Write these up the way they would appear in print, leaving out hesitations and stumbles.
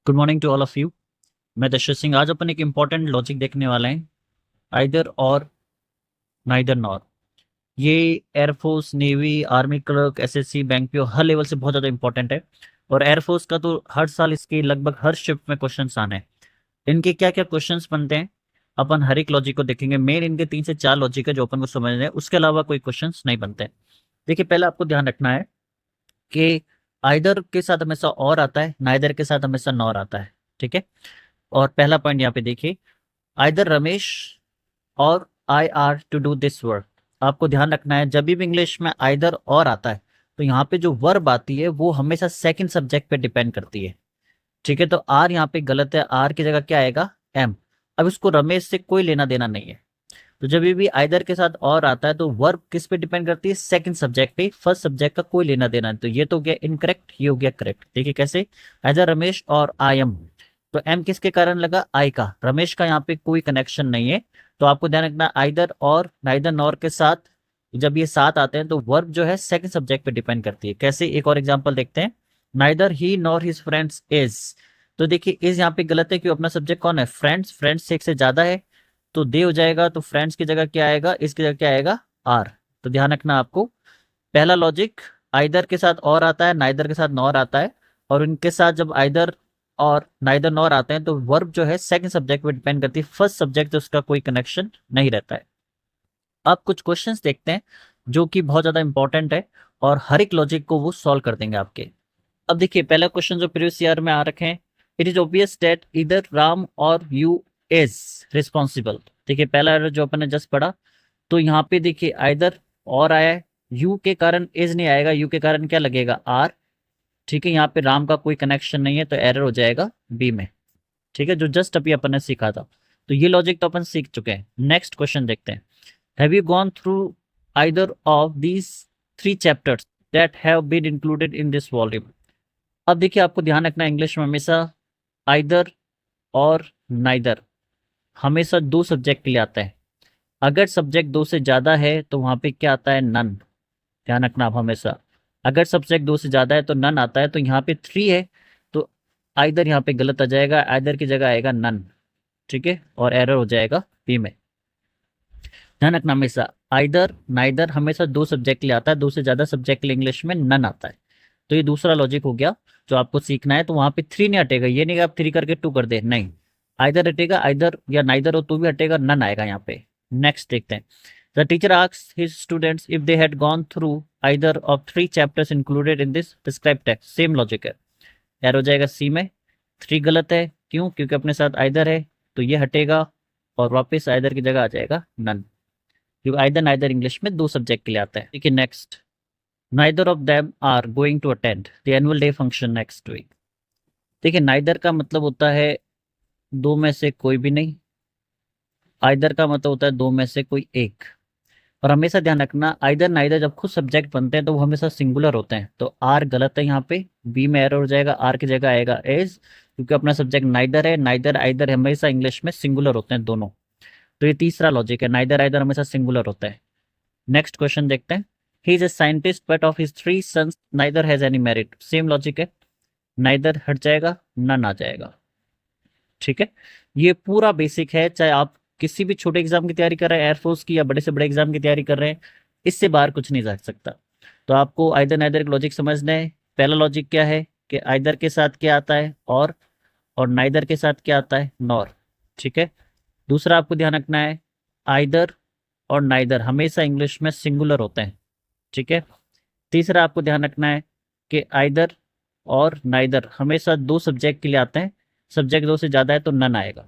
Good morning to all of you. मैं दशरथ सिंह। आज अपन एक इम्पॉर्टेंट लॉजिक देखने वाले हैं, आइदर और नाइदर नॉर। ये air force, navy, army clerk, SSC, bank PO हर लेवल से बहुत ज़्यादा इंपॉर्टेंट है। और एयरफोर्स का तो हर साल इसके लगभग हर शिफ्ट में क्वेश्चंस आने हैं। इनके क्या क्या क्वेश्चंस बनते हैं, अपन हर एक लॉजिक को देखेंगे। मेन इनके 3 से 4 लॉजिक है जो अपन को समझना है, उसके अलावा कोई क्वेश्चंस नहीं बनते हैं। देखिए, पहले आपको ध्यान रखना है कि आइदर के साथ हमेशा और आता है, नाइदर के साथ हमेशा नॉर आता है। ठीक है। और पहला पॉइंट यहाँ पे देखिए, आइदर रमेश और I are to do this work. आपको ध्यान रखना है, जब भी इंग्लिश में आइदर और आता है तो यहाँ पे जो वर्ब आती है वो हमेशा सेकंड सब्जेक्ट पे डिपेंड करती है। ठीक है। तो आर यहाँ पे गलत है, आर की जगह क्या आएगा, एम। अब इसको रमेश से कोई लेना देना नहीं है। तो जब भी आइदर के साथ और आता है तो वर्ब किस पे डिपेंड करती है, सेकंड सब्जेक्ट पे। फर्स्ट सब्जेक्ट का कोई लेना देना नहीं। तो ये तो हो गया इनकरेक्ट, ये हो गया करेक्ट। देखिए कैसे, आइदर रमेश और आई एम। तो एम किसके कारण लगा, आई का। रमेश का यहाँ पे कोई कनेक्शन नहीं है। तो आपको ध्यान रखना, आइदर और नाइदर नॉर के साथ जब ये साथ आते हैं तो वर्ब जो है सेकंड सब्जेक्ट पे डिपेंड करती है। कैसे, एक और एग्जांपल देखते हैं। Neither he nor his friends is. तो देखिए इज यहाँ पे गलत है, क्यों, अपना सब्जेक्ट कौन है, फ्रेंड्स। फ्रेंड्स एक से ज्यादा है तो दे हो जाएगा। तो फ्रेंड्स की जगह क्या आएगा, इसकी जगह क्या आएगा, आर। तो ध्यान रखना आपको, पहला लॉजिक, आइदर के साथ और आता है, नाइदर के साथ नॉर आता है। और इनके साथ जब आइदर और नाइदर नॉर आते हैं तो वर्ब जो है सेकंड सब्जेक्ट पे डिपेंड करती है। फर्स्ट सब्जेक्ट तो उसका कोई कनेक्शन नहीं रहता है। अब कुछ क्वेश्चंस देखते हैं जो कि बहुत ज्यादा इंपॉर्टेंट है और हर एक लॉजिक को वो सॉल्व कर देंगे आपके। अब देखिए, पहला क्वेश्चन जो प्रीवियस ईयर में आ रखे हैं, इट इज ऑब्वियस दैट इधर राम और यू इज रिस्पॉन्सिबल। देखिए पहला error जो अपन ने जस्ट पढ़ा, तो यहाँ पे देखिए आइदर और आया है, यू के कारण इज नहीं आएगा, यू के कारण क्या लगेगा, आर। ठीक है, यहाँ पे राम का कोई कनेक्शन नहीं है तो एरर हो जाएगा बी में। ठीक है, जो जस्ट अभी अपन ने सीखा था। तो ये लॉजिक तो अपन सीख चुके हैं। नेक्स्ट क्वेश्चन देखते हैं। Have you gone through either of these 3 chapters that have been included in this volume. अब देखिए, आपको ध्यान रखना, इंग्लिश में हमेशा आइदर और नाइदर हमेशा 2 सब्जेक्ट के लिए आता है। अगर सब्जेक्ट 2 से ज्यादा है तो वहां पे क्या आता है, नन। ध्यान रखना आप हमेशा, अगर सब्जेक्ट 2 से ज्यादा है तो नन आता है। तो यहाँ पे 3 है तो आइदर यहाँ पे गलत आ जाएगा, आइदर की जगह आएगा नन। ठीक है, और एरर हो जाएगा बी में। ध्यान रखना हमेशा, आइदर नाइदर हमेशा 2 सब्जेक्ट के लिए आता है, 2 से ज्यादा सब्जेक्ट के लिए इंग्लिश में नन आता है। तो ये दूसरा लॉजिक हो गया जो आपको सीखना है। तो वहां पे 3 नहीं हटेगा, ये नहीं कि आप 3 करके 2 कर दे, नहीं। आइदर हटेगा, आइदर या नाइदर हो तो भी हटेगा, नन आएगा यहाँ पे। नेक्स्ट देखते हैं। The teacher asks his students if they had gone through either of 3 chapters included in this describe text. Same logic है, यार हो जाएगा सी में। 3 गलत है, क्यों, क्योंकि अपने साथ आइदर है तो ये हटेगा और वापस आइदर की जगह आ जाएगा नन, क्योंकि आइदर नाइदर इंग्लिश में 2 सब्जेक्ट के लिए आता है। ठीक है, next. Neither of them are going to attend the annual day function next week. देखिए, नाइदर का मतलब होता है 2 में से कोई भी नहीं, आइदर का मतलब होता है 2 में से कोई एक। और हमेशा ध्यान रखना, आइदर नाइदर जब खुद सब्जेक्ट बनते हैं तो वो हमेशा सिंगुलर होते हैं। तो आर गलत है, यहाँ पे बी में एरर हो जाएगा, आर की जगह आएगा एज, क्योंकि अपना सब्जेक्ट नाइदर है। नाइदर आइदर हमेशा इंग्लिश में सिंगुलर होते हैं दोनों। तो ये तीसरा लॉजिक है, नाइदर आइदर हमेशा सिंगुलर होता है। नेक्स्ट क्वेश्चन देखते हैं। He is a scientist but of his 3 sons neither has any merit. Same logic है, नाइदर हट जाएगा, नन आ जाएगा। ठीक है, ये पूरा बेसिक है, चाहे आप किसी भी छोटे एग्जाम की तैयारी कर रहे हैं, एयरफोर्स की, या बड़े से बड़े एग्जाम की तैयारी कर रहे हैं, इससे बाहर कुछ नहीं जा सकता। तो आपको आइदर नाइदर का लॉजिक समझना है। पहला लॉजिक क्या है कि आइदर के साथ क्या आता है, और नाइदर के साथ क्या आता है, नॉर। ठीक है, दूसरा आपको ध्यान रखना है, आइदर और नाइदर हमेशा इंग्लिश में सिंगुलर होते हैं। ठीक है, तीसरा आपको ध्यान रखना है कि आइदर और नाइदर हमेशा 2 सब्जेक्ट के लिए आते हैं, सब्जेक्ट 2 से ज्यादा है तो नन आएगा।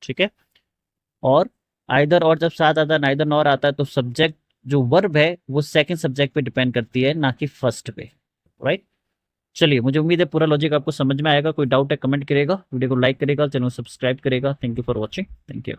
ठीक है, और आइदर और जब साथ आता है, नाइदर नॉर आता है, तो सब्जेक्ट जो वर्ब है वो सेकंड सब्जेक्ट पे डिपेंड करती है, ना कि फर्स्ट पे। राइट। चलिए, मुझे उम्मीद है पूरा लॉजिक आपको समझ में आएगा। कोई डाउट है कमेंट करेगा, वीडियो को लाइक करेगा, चैनल सब्सक्राइब करेगा। Thank you for watching. Thank you.